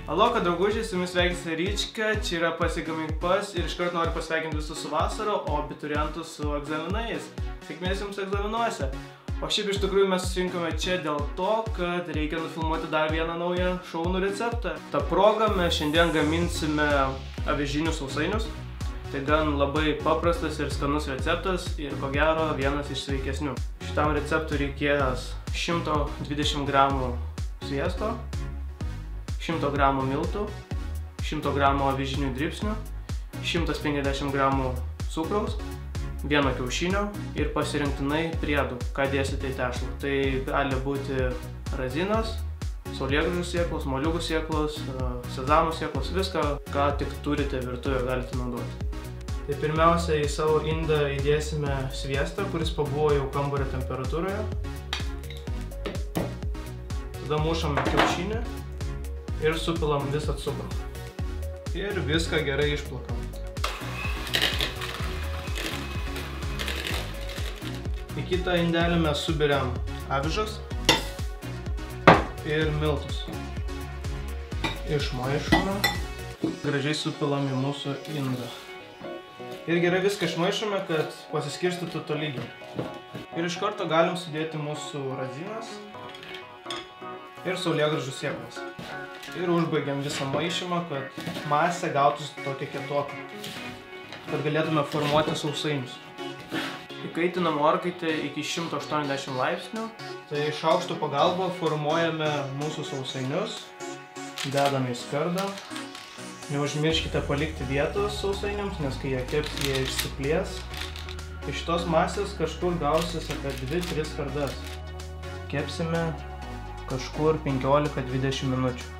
Aloka draugužiai, su jumis sveikinasi Ryčka, čia yra Pasigamink Pas ir iškart noriu pasveikinti visus su vasara, o abiturientus su egzaminais. Sėkmės jums egzaminuose. O šiaip iš tikrųjų mes susirinkome čia dėl to, kad reikia nufilmuoti dar vieną naują šaunų receptą. Ta proga mes šiandien gaminsime avižinius sausainius. Tai gan labai paprastas ir skanus receptas ir ko gero vienas iš sveikesnių. Šitam receptui reikės 120 gramų sviesto, 100 gramų miltų, 100 gramų avižinių dribsnių, 150 gramų cukraus, 1 kiaušinio ir pasirinktinai priedų, ką dėsite į tešlą. Tai gali būti razinas, saulėgrąžų sėklos, moliūgų sėklos, sezamų sėklos, viską, ką tik turite virtuvėje, galite naudoti. Tai pirmiausia, į savo indą įdėsime sviestą, kuris pabuvo jau kambario temperatūroje. Tada mušame kiaušinį ir supilam visą cukrų. Ir viską gerai išplakam. Į kitą indelį mes suberiam avižas ir miltus. Išmaišome. Gražiai supilam į mūsų indą. Ir gerai viską išmaišome, kad pasiskirstytų tolygiai. Ir iš karto galim sudėti mūsų razinas ir saulėgrąžų sėklas. Ir užbaigiam visą maišymą, kad masė gautųsi tokia kietokia, kad galėtume formuoti sausainius. Įkaitinam orkaitę iki 180 laipsnių. Tai šaukšto pagalba formuojame mūsų sausainius, dedame į skardą. Neužmirškite palikti vietos sausainiams, nes kai jie keps, jie išsiplės. Iš šitos masės kažkur gausis apie 2-3 skardas. Kepsime kažkur 15-20 minučių.